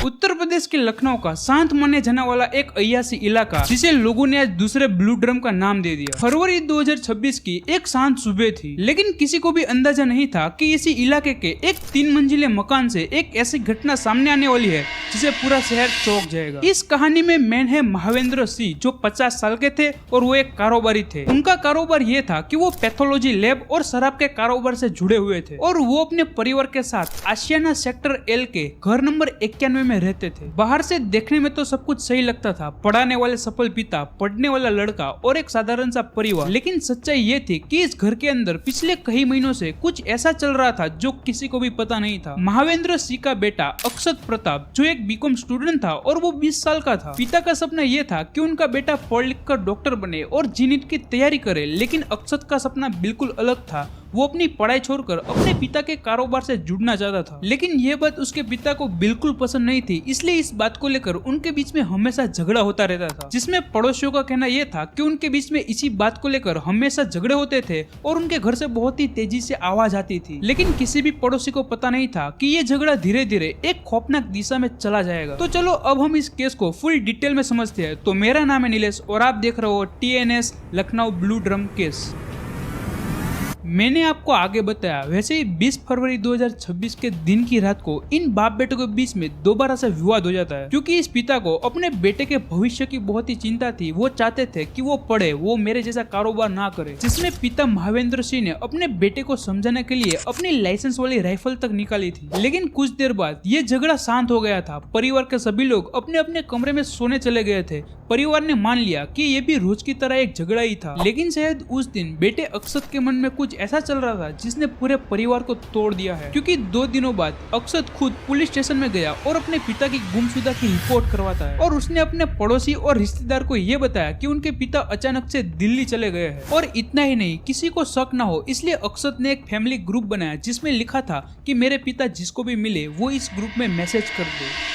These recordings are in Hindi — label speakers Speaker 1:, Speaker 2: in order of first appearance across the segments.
Speaker 1: उत्तर प्रदेश के लखनऊ का शांत माने जाने वाला एक अय्यासी इलाका जिसे लोगों ने आज दूसरे ब्लू ड्रम का नाम दे दिया। फरवरी 2026 की एक शांत सुबह थी, लेकिन किसी को भी अंदाजा नहीं था कि इसी इलाके के एक 3 मंजिले मकान से एक ऐसी घटना सामने आने वाली है जिसे पूरा शहर चौंक जाएगा। इस कहानी में मेन है महावेंद्र सिंह, जो 50 साल के थे और वो एक कारोबारी थे। उनका कारोबार ये था कि वो पैथोलॉजी लैब और शराब के कारोबार से जुड़े हुए थे और वो अपने परिवार के साथ आशियाना सेक्टर एल के घर नंबर 91 में रहते थे। बाहर से देखने में तो सब कुछ सही लगता था, पढ़ाने वाले सफल पिता, पढ़ने वाला लड़का और एक साधारण सा परिवार। लेकिन सच्चाई ये थी कि इस घर के अंदर पिछले कई महीनों से कुछ ऐसा चल रहा था जो किसी को भी पता नहीं था। महावेंद्र सिंह का बेटा अक्षत प्रताप, जो एक बीकॉम स्टूडेंट था और वो 20 साल का था। पिता का सपना ये था कि उनका बेटा पढ़ लिख कर डॉक्टर बने और जी.नीट की तैयारी करे, लेकिन अक्षत का सपना बिल्कुल अलग था। वो अपनी पढ़ाई छोड़कर अपने पिता के कारोबार से जुड़ना चाहता था, लेकिन ये बात उसके पिता को बिल्कुल पसंद नहीं थी। इसलिए इस बात को लेकर उनके बीच में हमेशा झगड़ा होता रहता था, जिसमें पड़ोसियों का कहना यह था कि उनके बीच में इसी बात को लेकर हमेशा झगड़े होते थे और उनके घर से बहुत ही तेजी से आवाज आती थी। लेकिन किसी भी पड़ोसी को पता नहीं था कि ये झगड़ा धीरे धीरे एक खौफनाक दिशा में चला जाएगा। तो चलो अब हम इस केस को फुल डिटेल में समझते हैं। तो मेरा नाम है नीलेश और आप देख रहे हो TNS Lucknow blue drum case. मैंने आपको आगे बताया, वैसे ही 20 फरवरी 2026 के दिन की रात को इन बाप बेटों के बीच में दोबारा से विवाद हो जाता है, क्योंकि इस पिता को अपने बेटे के भविष्य की बहुत ही चिंता थी। वो चाहते थे कि वो पढ़े, वो मेरे जैसा कारोबार ना करे। जिसमें पिता महावेंद्र सिंह ने अपने बेटे को समझाने के लिए अपनी लाइसेंस वाली राइफल तक निकाली थी। लेकिन कुछ देर बाद ये झगड़ा शांत हो गया था। परिवार के सभी लोग अपने अपने कमरे में सोने चले गए थे। परिवार ने मान लिया कि ये भी रोज की तरह एक झगड़ा ही था। लेकिन शायद उस दिन बेटे अक्षत के मन में कुछ ऐसा चल रहा था जिसने पूरे परिवार को तोड़ दिया है, क्योंकि 2 दिनों बाद अक्षत खुद पुलिस स्टेशन में गया और अपने पिता की गुमशुदा की रिपोर्ट करवाता है। और उसने अपने पड़ोसी और रिश्तेदार को ये बताया कि उनके पिता अचानक से दिल्ली चले गए हैं। और इतना ही नहीं, किसी को शक ना हो इसलिए अक्षत ने एक फैमिली ग्रुप बनाया जिसमें लिखा था कि मेरे पिता जिसको भी मिले वो इस ग्रुप में मैसेज कर दे।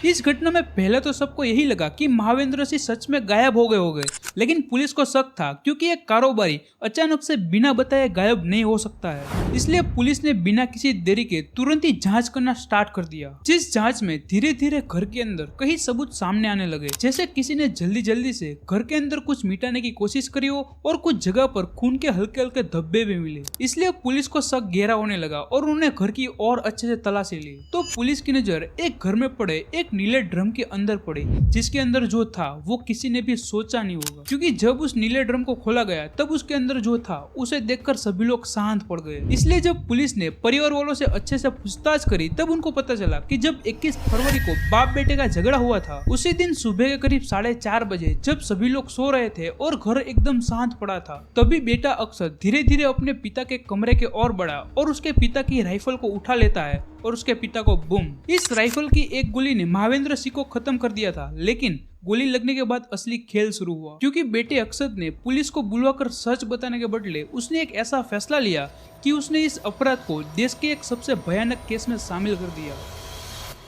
Speaker 1: इस घटना में पहले तो सबको यही लगा कि महावेंद्र सिंह सच में गायब हो गए, लेकिन पुलिस को शक था क्योंकि एक कारोबारी अचानक से बिना बताए गायब नहीं हो सकता है। इसलिए पुलिस ने बिना किसी देरी के तुरंत ही जांच करना स्टार्ट कर दिया। जिस जांच में धीरे धीरे घर के अंदर कई सबूत सामने आने लगे, जैसे किसी ने जल्दी जल्दी से घर के अंदर कुछ मिटाने की कोशिश करी हो और कुछ जगह पर खून के हल्के हल्के धब्बे भी मिले। इसलिए पुलिस को शक गहरा होने लगा और उन्होंने घर की और अच्छे से तलाशी ली। तो पुलिस की नजर एक घर में पड़े एक नीले ड्रम के अंदर पड़ी, जिसके अंदर जो था वो किसी ने भी सोचा नहीं होगा, क्योंकि जब उस नीले ड्रम को खोला गया तब उसके अंदर जो था उसे देखकर सभी लोग शांत पड़ गए। इसलिए जब पुलिस ने परिवार वालों से अच्छे से पूछताछ करी तब उनको पता चला कि जब 21 फरवरी को बाप बेटे का झगड़ा हुआ था, उसी दिन सुबह के करीब 4:30 बजे जब सभी लोग सो रहे थे और घर एकदम शांत पड़ा था, तभी बेटा अक्षत धीरे धीरे अपने पिता के कमरे के ओर बढ़ा और उसके पिता की राइफल को उठा लेता है और उसके पिता को बूम। इस राइफल की एक गोली ने महावेंद्र सिंह को खत्म कर दिया था, लेकिन गोली लगने के बाद असली खेल शुरू हुआ, क्योंकि बेटे अक्षत ने पुलिस को बुलवाकर सच बताने के बदले उसने एक ऐसा फैसला लिया कि उसने इस अपराध को देश के एक सबसे भयानक केस में शामिल कर दिया।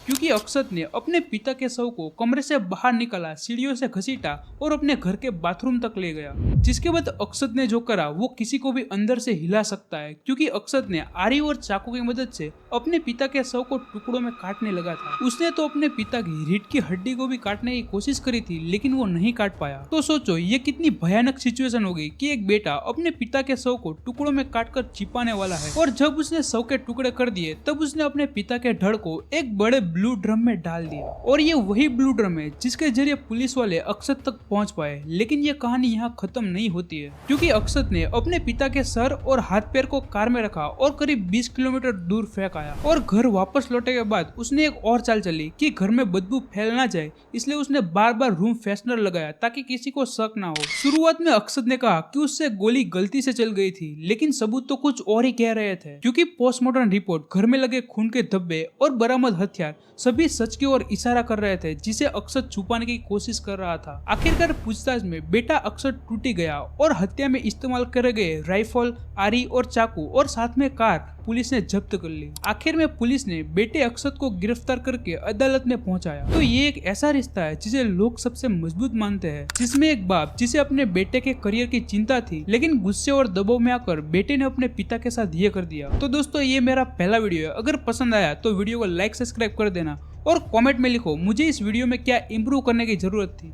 Speaker 1: क्योंकि अक्षत ने अपने पिता के शव को कमरे से बाहर निकाला, सीढ़ियों से घसीटा और अपने घर के बाथरूम तक ले गया। जिसके बाद अक्षत ने जो करा वो किसी को भी अंदर से हिला सकता है, क्योंकि अक्षत ने आरी और चाकू की मदद से अपने पिता के शव को टुकड़ों में काटने लगा था। उसने तो अपने पिता की रीढ़ की हड्डी को भी काटने की कोशिश करी थी, लेकिन वो नहीं काट पाया। तो सोचो ये कितनी भयानक सिचुएशन होगी कि एक बेटा अपने पिता के शव को टुकड़ों में काटकर छिपाने वाला है। और जब उसने शव के टुकड़े कर दिए तब उसने अपने पिता के धड़ को एक बड़े ब्लू ड्रम में डाल दिया। और ये वही ब्लू ड्रम है जिसके जरिए पुलिस वाले अक्षत तक पहुंच पाए। लेकिन ये कहानी यहाँ खत्म नहीं होती है, क्योंकि अक्षत ने अपने पिता के सर और हाथ पैर को कार में रखा और करीब 20 किलोमीटर दूर फेंक आया। और घर वापस लौटे के बाद उसने एक और चाल चली कि घर में बदबू फैल ना जाए, इसलिए उसने बार बार रूम फ्रेशनर लगाया ताकि किसी को शक ना हो। शुरुआत में अक्षत ने कहा कि उससे गोली गलती से चल गई थी, लेकिन सबूत तो कुछ और ही कह रहे थे, क्योंकि पोस्टमार्टम रिपोर्ट, घर में लगे खून के धब्बे और बरामद हथियार सभी सच की ओर इशारा कर रहे थे, जिसे अक्षत छुपाने की कोशिश कर रहा था। आखिरकार पूछताछ में बेटा अक्षत टूटी गया और हत्या में इस्तेमाल करे गए राइफल, आरी और चाकू और साथ में कार पुलिस ने जब्त कर ली। आखिर में पुलिस ने बेटे अक्षत को गिरफ्तार करके अदालत में पहुंचाया। तो ये एक ऐसा रिश्ता है जिसे लोग सबसे मजबूत मानते हैं, जिसमें एक बाप जिसे अपने बेटे के करियर की चिंता थी, लेकिन गुस्से और दबाव में आकर बेटे ने अपने पिता के साथ ये कर दिया। तो दोस्तों ये मेरा पहला वीडियो है, अगर पसंद आया तो वीडियो को लाइक सब्सक्राइब कर देना और कमेंट में लिखो मुझे इस वीडियो में क्या इंप्रूव करने की जरूरत थी।